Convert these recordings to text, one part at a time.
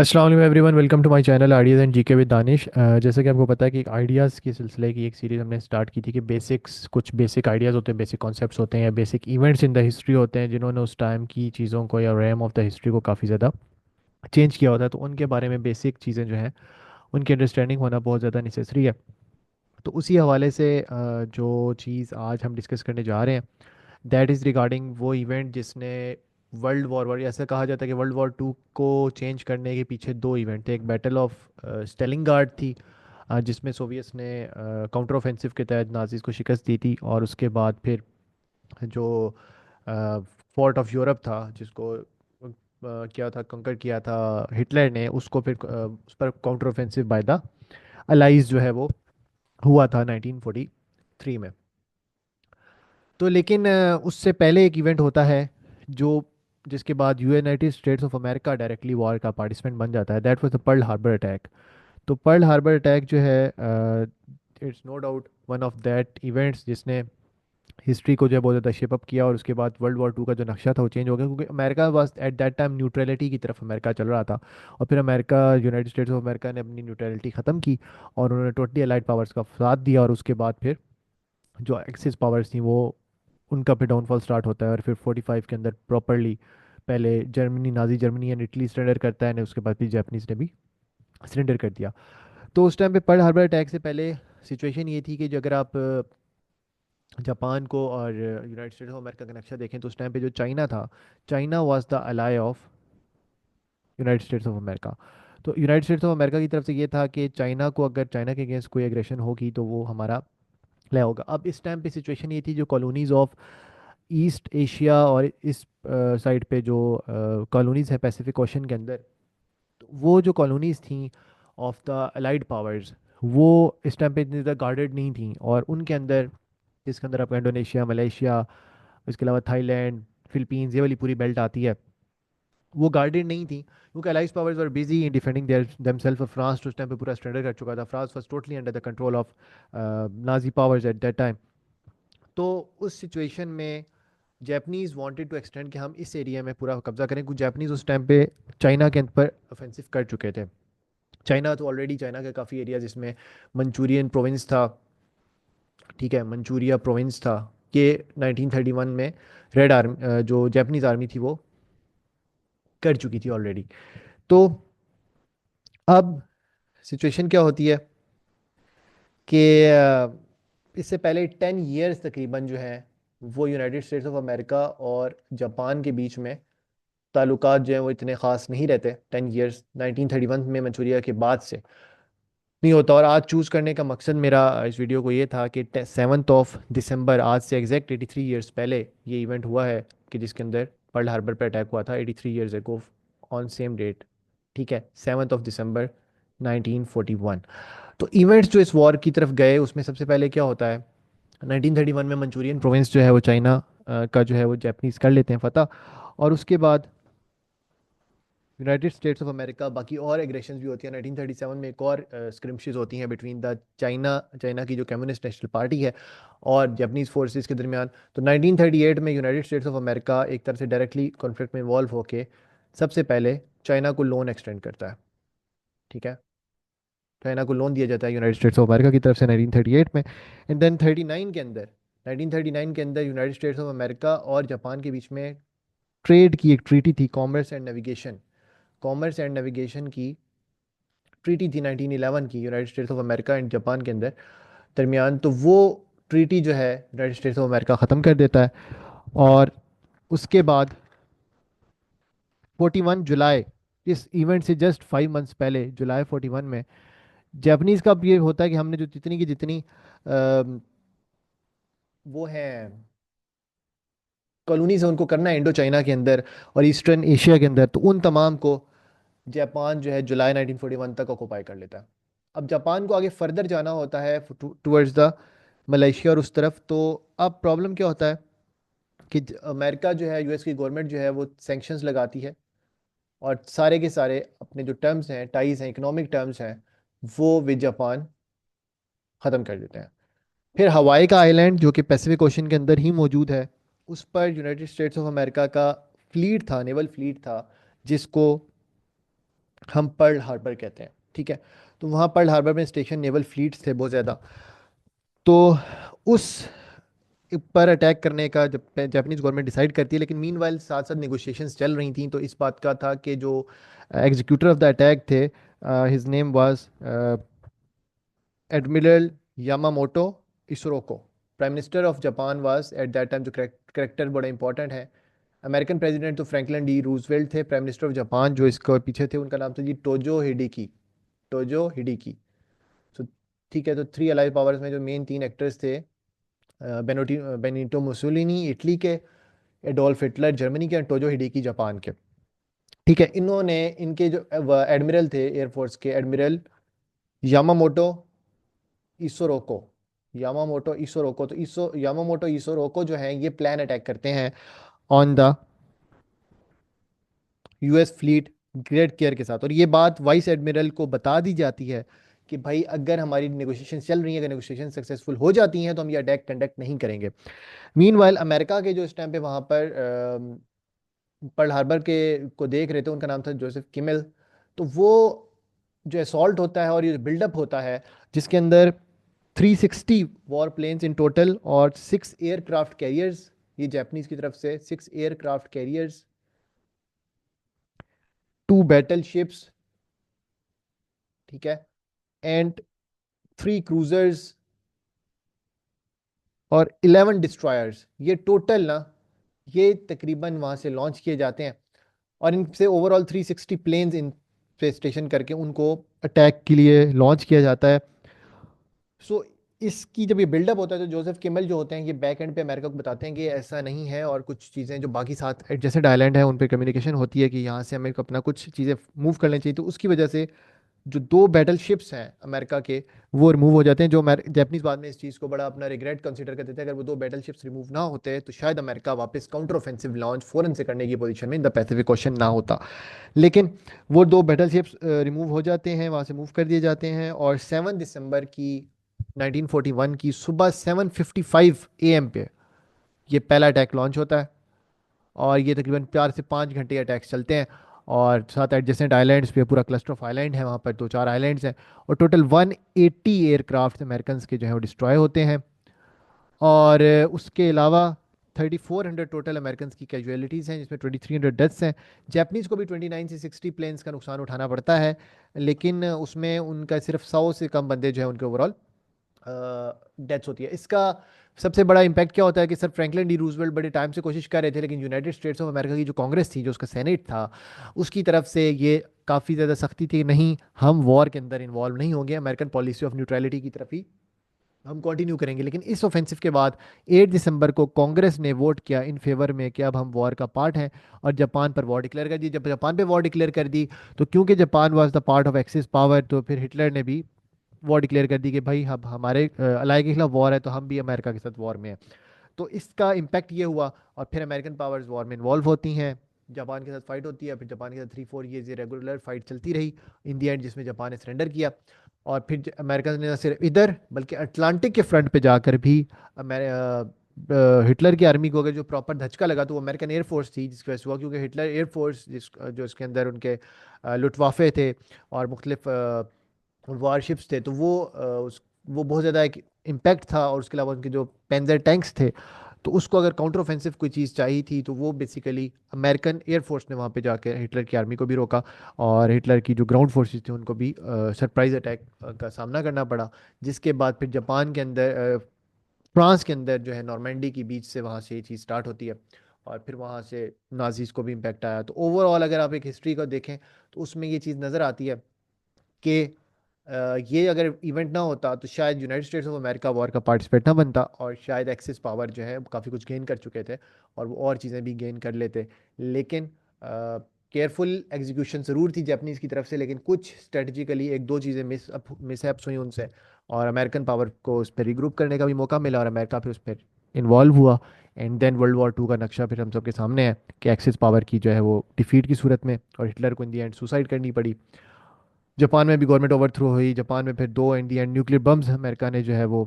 अस्सलाम वालेकुम everyone, welcome to my channel ideas and GK with Danish. जैसे कि आपको पता है कि एक आइडियाज़ की सिलसिले की एक सीरीज़ हमने स्टार्ट की थी कि बेसिक्स, कुछ बेसिक आइडियाज़ होते हैं, बेसिक कॉन्सेप्ट्स होते हैं या basic events in the history होते हैं जिन्होंने उस टाइम की चीज़ों को या रैम ऑफ द हिस्ट्री को काफ़ी ज़्यादा चेंज किया होता है। तो उनके बारे में बेसिक चीज़ें जो हैं उनकी अंडरस्टैंडिंग होना बहुत ज़्यादा नेसेसरी है। तो उसी हवाले से जो चीज़ आज हम डिस्कस करने जा रहे हैं दैट इज़ रिगार्डिंग वो इवेंट जिसने वर्ल्ड वॉर ऐसा कहा जाता है कि वर्ल्ड वॉर टू को चेंज करने के पीछे दो इवेंट थे। एक बैटल ऑफ स्टेलिंगार्ड थी, जिसमें सोवियट्स ने काउंटर ऑफेंसिव के तहत नाजीज को शिकस्त दी थी। और उसके बाद फिर जो फोर्ट ऑफ यूरोप था, जिसको क्या था, कंकर किया था हिटलर ने, उसको फिर उस पर counter offensive by the allies जो है वो हुआ था 1943 में। तो लेकिन उससे पहले एक इवेंट होता है जो जिसके बाद United States of America directly war का पार्टिसिपेंट बन जाता है। That was the Pearl Harbor attack. तो पर्ल हार्बर अटैक जो है, it's no doubt one of that events जिसने हिस्ट्री को जो है बहुत ज़्यादा शेप अप किया। और उसके बाद वर्ल्ड वॉर टू का जो नक्शा था वो चेंज हो गया, क्योंकि America was at that time neutrality की तरफ अमेरिका चल रहा था। और फिर America, United States of America ने अपनी न्यूट्रलिटी ख़त्म की और उन्होंने टोटली अलाइड पावर्स का साथ दिया। और उसके बाद फिर जो एक्सिस पावर्स थी वो, उनका फिर डाउनफॉल स्टार्ट होता है। और फिर 45 के अंदर प्रॉपरली पहले Germany, Nazi Germany and Italy surrender करता है, ने उसके बाद फिर जापानीज ने भी सरेंडर कर दिया। तो उस टाइम पे पर्ल हार्बर अटैक से पहले सिचुएशन ये थी कि जो अगर आप जापान को और यूनाइटेड स्टेट्स ऑफ अमेरिका का नक्शा देखें तो उस टाइम पे जो चाइना था, China was the ally of United States of America. तो यूनाइटेड स्टेट्स ऑफ अमेरिका की तरफ से ये था कि चाइना को, अगर चाइना के अगेंस्ट कोई एग्रेशन होगी तो वो हमारा लय होगा। अब इस टाइम पे सिचुएशन ये थी, जो कॉलोनीज ऑफ ईस्ट एशिया और इस साइड पे जो कॉलोनीज है पैसिफिक ओशन के अंदर, तो वो जो कॉलोनीज थी ऑफ द अलाइड पावर्स, वो इस टाइम पे इतनी ज़्यादा गार्डेड नहीं थी। और उनके अंदर, जिसके अंदर आपका इंडोनेशिया, मलेशिया, इसके अलावा थाईलैंड, फिलीपींस, ये वाली पूरी बेल्ट आती है, वो गार्डेड नहीं थी, क्योंकि allies powers were busy in defending their themselves. France तो उस टाइम पे पूरा स्ट्रेंडर कर चुका था। France was totally under the control of Nazi powers at that time. तो उस सिचुएशन में जैपनीज वांटेड टू एक्सटेंड कि हम इस एरिया में पूरा कब्जा करें, क्योंकि जैपनीज उस टाइम पे चाइना के ऊपर ऑफेंसिव कर चुके थे। चाइना तो ऑलरेडी, चाइना के काफ़ी एरिया जिसमें मंचूरियन प्रोविंस था, ठीक है, मंचूरिया प्रोविंस था, कि 1931 में रेड आर्मी, जो जैपनीज आर्मी थी वो कर चुकी थी ऑलरेडी। तो अब सिचुएशन क्या होती है कि इससे पहले 10 ईयर्स तकरीबन जो है वो यूनाइटेड स्टेट्स ऑफ अमेरिका और जापान के बीच में ताल्लुकात जो हैं वो इतने ख़ास नहीं रहते। 10 ईयर्स 1931 में मंचूरिया के बाद से नहीं होता। और आज चूज़ करने का मकसद मेरा इस वीडियो को ये था कि 7 दिसंबर, आज से एग्जैक्ट 83 ईयर्स पहले ये इवेंट हुआ है, कि जिसके अंदर पर्ल हार्बर पर अटैक हुआ था 83 years ago on same date, ठीक है, 7 दिसंबर 1941। तो इवेंट्स जो इस वॉर की तरफ गए, उसमें सबसे पहले क्या होता है, 1931 में मंचूरियन प्रोविंस जो है वो चाइना का जो है वो जापानीज कर लेते हैं फतह। और उसके बाद यूनाइटेड स्टेट्स ऑफ अमेरिका, बाकी और एग्रेशन भी होती है। 1937 में एक और स्क्रिम्शेस होती हैं बिटवीन द चाइना, चाइना की जो कम्युनिस्ट नेशनल पार्टी है, और जापानीज फोर्सेस के दरमियान। तो 1938 में यूनाइटेड स्टेट्स ऑफ अमेरिका एक तरह से डायरेक्टली कॉन्फ्लिक्ट में इन्वॉल्व होके सबसे पहले चाइना को लोन एक्सटेंड करता है, ठीक है। चाइना को लोन दिया जाता है यूनाइटेड स्टेट्स ऑफ अमेरिका की तरफ से 1938 में। एंड देन 39 के अंदर, 1939 के अंदर यूनाइटेड स्टेट्स ऑफ अमेरिका और जापान के बीच में ट्रेड की एक ट्रीटी थी, commerce and navigation, commerce and navigation की ट्रीटी थी 1911 की, United States of America and Japan के अंदर दरमियान। तो वो ट्रीटी जो है यूनाइटेड स्टेट्स ऑफ अमेरिका ख़त्म कर देता है। और उसके बाद 41 जुलाई, इस इवेंट से जस्ट 5 मंथ्स पहले, जुलाई 41 में जापानीज का अब ये होता है कि हमने जो जितनी की जितनी वो है कॉलोनीज है उनको करना है इंडो चाइना के अंदर और ईस्टर्न एशिया के अंदर, तो उन तमाम को जापान जो है जुलाई 1941 तक ऑक्युपाई कर लेता है। अब जापान को आगे फर्दर जाना होता है टुवर्ड्स द मलेशिया और उस तरफ। तो अब प्रॉब्लम क्या होता है कि अमेरिका जो है, यूएस की गवर्नमेंट जो है वो सैंक्शंस लगाती है और सारे के सारे अपने जो टर्म्स हैं, टाइज हैं, इकोनॉमिक टर्म्स हैं, वो विद जापान ख़त्म कर देते हैं। फिर हवाई का आइलैंड जो कि पैसिफिक ओशन के अंदर ही मौजूद है, उस पर यूनाइटेड स्टेट्स ऑफ अमेरिका का फ्लीट था, नेवल फ्लीट था, जिसको हम पर्ल हार्बर कहते हैं, ठीक है। तो वहाँ पर्ल हार्बर में स्टेशन नेवल फ्लीट्स थे बहुत ज़्यादा। तो उस पर अटैक करने का जब जापानीज गवर्नमेंट डिसाइड करती है, लेकिन मीनवाइल साथ साथ नेगोशिएशंस चल रही थी। तो इस बात का था कि जो एग्जीक्यूटर ऑफ द अटैक थे, his name was admiral Yamamoto Isoroku. Prime minister of Japan was at that time, जो करेक्टर बड़ा इंपॉर्टेंट है। अमेरिकन प्रेसिडेंट तो फ्रैंकलिन डी रूजवेल्ट थे। प्राइम मिनिस्टर ऑफ जापान जो इसके पीछे थे, उनका नाम था जी टोजो हिडेकी। टोजो हिडेकी। सो ठीक है, तो थ्री अलाइव पावर्स में जो मेन तीन एक्टर्स थे, बेनिटो मुसोलिनी इटली के, एडोल्फ हिटलर जर्मनी के, और टोजो हिडेकी जापान के। ठीक है, इन्होंने, इनके जो एडमिरल थे एयरफोर्स के, एडमिरल यामामोटो इसोरोको। यामामोटो इसोरोको, तो यामामोटो इसोरोको जो है, ये प्लान अटैक करते हैं on the US fleet great care के साथ। और ये बात वाइस एडमिरल को बता दी जाती है कि भाई अगर हमारी नेगोशिएशन चल रही है, अगर नेगोशिएशन सक्सेसफुल हो जाती हैं, तो हम ये अटैक कंडक्ट नहीं करेंगे। मीनवाइल अमेरिका के जो इस टाइम पे वहाँ पर पर्ल हार्बर के को देख रहे थे, उनका नाम था जोसेफ किमेल। तो वो जो असॉल्ट होता है और ये बिल्डअप होता है, जिसके अंदर 360 वॉर प्लेन्स इन टोटल और 6 एयरक्राफ्ट कैरियर्स, ये जापानीज की तरफ से 6 एयरक्राफ्ट कैरियर्स, 2 बैटल शिप्स, ठीक है, एंड 3 क्रूजर्स और 11 डिस्ट्रॉयर्स, ये टोटल ना, ये तकरीबन वहां से लॉन्च किए जाते हैं। और इनसे ओवरऑल 360 प्लेन्स इन पे स्टेशन करके उनको अटैक के लिए लॉन्च किया जाता है। सो इसकी जब ये बिल्डअप होता है, तो जोसेफ किमल जो होते हैं, ये बैक एंड पे अमेरिका को बताते हैं कि ऐसा नहीं है, और कुछ चीज़ें जो बाकी साथ एडजेसेंट आइलैंड है उन पे कम्युनिकेशन होती है कि यहाँ से हमें अपना कुछ चीज़ें मूव कर लेनी चाहिए। तो उसकी वजह से जो 2 बैटल शिप्स हैं अमेरिका के, वो रिमूव हो जाते हैं। जो जापानीज बाद में इस चीज़ को बड़ा अपना रिग्रेट कंसीडर करते थे, अगर वो 2 बैटल शिप्स रिमूव ना होते तो शायद अमेरिका वापस काउंटर ऑफेंसिव लॉन्च फौरन से करने की पोजीशन में इन द पैसिफिक ओशन ना होता। लेकिन वो 2 बैटल शिप्स रिमूव हो जाते हैं, वहाँ से मूव कर दिए जाते हैं। और 7 दिसंबर की 1941 की सुबह 7:55 AM पे ये पहला अटैक लॉन्च होता है। और ये तकरीबन 4 से 5 घंटे अटैक्स चलते हैं। और साथ एडजेसेंट आइलैंड्स पे पूरा क्लस्टर ऑफ आइलैंड है, वहाँ पर 2-4 आइलैंड्स हैं। और टोटल 180 एयरक्राफ्ट अमेरिकन के जो है वो डिस्ट्रॉय होते हैं। और उसके अलावा 3400 टोटल अमेरिकन की कैजुअलिटीज़ हैं, जिसमें 2300 डेथ्स हैं। जापानीज़ को भी 29 से 60 प्लेन्स का नुकसान उठाना पड़ता है, लेकिन उसमें उनका सिर्फ 100 से कम बंदे जो है उनके ओवरऑल डेथ्स होती है। इसका सबसे बड़ा इम्पैक्ट क्या होता है कि सर फ्रैंकलिन डी रूजवेल्ट बड़े टाइम से कोशिश कर रहे थे, लेकिन यूनाइटेड स्टेट्स ऑफ अमेरिका की जो कांग्रेस थी, जो उसका सेनेट था, उसकी तरफ से ये काफ़ी ज़्यादा सख्ती थी, नहीं हम वॉर के अंदर इन्वॉल्व नहीं होंगे, अमेरिकन पॉलिसी ऑफ न्यूट्रलिटी की तरफ ही हम कंटिन्यू करेंगे। लेकिन इस ऑफेंसिव के बाद 8 दिसंबर को कांग्रेस ने वोट किया इन फेवर में कि अब हम वॉर का पार्ट हैं, और जापान पर वॉर डिक्लेयर कर दी। जब जापान पे वॉर डिक्लेयर कर दी, तो क्योंकि Japan was the part of axis power, तो फिर हिटलर ने भी वॉर डिक्लेयर कर दी कि भाई अब हमारे अलाई के खिलाफ वॉर है, तो हम भी अमेरिका के साथ वॉर में हैं। तो इसका इम्पैक्ट ये हुआ, और फिर अमेरिकन पावर्स वॉर में इन्वॉल्व होती हैं, जापान के साथ फाइट होती है। फिर जापान के साथ 3-4 ईयर्स ये रेगुलर फाइट चलती रही इन दी एंड, जिसमें जापान ने सरेंडर किया। और फिर अमेरिका ने न सिर्फ इधर बल्कि अटलांटिक के फ्रंट पे जाकर भी हिटलर की आर्मी को अगर जो प्रॉपर धचका लगा, तो वो अमेरिकन एयरफोर्स थी जिसकी वजह से हुआ, क्योंकि हिटलर एयरफोर्स जो इसके अंदर उनके लुटवाफे थे और मुख्तलिफ वारशिप्स थे, तो वो बहुत ज़्यादा एक इम्पैक्ट था। और उसके अलावा उनके जो पेंजर टैंक्स थे, तो उसको अगर काउंटर ऑफेंसिव कोई चीज़ चाहिए थी, तो वो बेसिकली अमेरिकन एयरफोर्स ने वहाँ पे जाकर हिटलर की आर्मी को भी रोका, और हिटलर की जो ग्राउंड फोर्सेस थी उनको भी सरप्राइज अटैक का सामना करना पड़ा। जिसके बाद फिर जापान के अंदर, फ्रांस के अंदर जो है नॉर्मैंडी की बीच से वहाँ से ये चीज़ स्टार्ट होती है। और फिर वहाँ से नाजीज़ को भी इम्पैक्ट आया। तो ओवरऑल अगर आप एक हिस्ट्री को देखें, तो उसमें ये चीज़ नज़र आती है कि ये अगर इवेंट ना होता, तो शायद United States of America war का पार्टिसिपेट ना बनता, और शायद एक्सिस पावर जो है काफ़ी कुछ गेन कर चुके थे, और वो और चीज़ें भी गेन कर लेते। लेकिन केयरफुल एग्जीक्यूशन ज़रूर थी जापानीज़ की तरफ से, लेकिन कुछ स्ट्रेटजिकली एक दो चीज़ें मिसहैप्स हुई उनसे, और अमेरिकन पावर को उस पर रिग्रुप करने का भी मौका मिला, और अमेरिका फिर उस पर इन्वॉल्व हुआ। एंड देन वर्ल्ड वॉर 2 का नक्शा फिर हम सबके सामने है कि एक्सिस पावर की जो है वो डिफीट की सूरत में, और हिटलर को इन दी एंड सुसाइड करनी पड़ी। जापान में भी गवर्नमेंट ओवरथ्रो हुई। जापान में फिर 2 इंडियन न्यूक्लियर बम्स अमेरिका ने जो है वो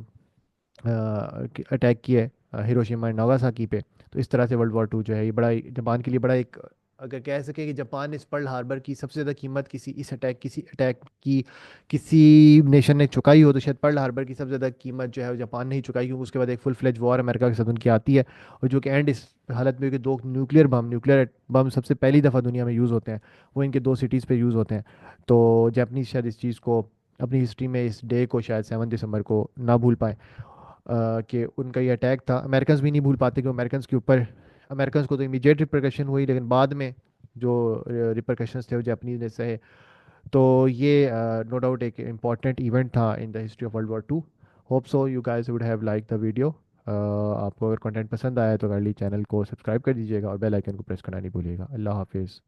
अटैक किए हिरोशिमा एंड नागासाकी पे। तो इस तरह से वर्ल्ड वॉर 2 जो है ये बड़ा जापान के लिए बड़ा एक अगर कह सके कि जापान ने इस पर्ल हार्बर की सबसे ज़्यादा कीमत किसी अटैक की किसी नेशन ने चुकाई हो, तो शायद पर्ल हार्बर की सबसे ज़्यादा कीमत जो है वो जापान ने ही चुकाई, क्योंकि उसके बाद एक फुल फ्लेज वॉर अमेरिका के साथ उनकी आती है। और जो कि एंड इस हालत में कि दो न्यूक्लियर बम सबसे पहली दफ़ा दुनिया में यूज़ होते हैं, वो इनके दो सिटीज़ पे यूज़ होते हैं। तो जापानीज शायद इस चीज़ को अपनी हिस्ट्री में इस डे को शायद 7 दिसंबर को ना भूल पाए, कि उनका ये अटैक था। अमेरिकन भी नहीं भूल पाते कि अमेरिकन के ऊपर, अमेरिकन को तो इमीडिएट रिpercussion हुई, लेकिन बाद में जो रिpercussions थे वो जापानीज ने सहे। तो ये नो डाउट एक इम्पॉर्टेंट इवेंट था in the history of world war 2। Hope so you guys would have like the video. आपको अगर कंटेंट पसंद आया तो काइंडली चैनल को सब्सक्राइब कर दीजिएगा और बेल आइकन को प्रेस करना नहीं भूलिएगा। अल्लाह हाफिज़।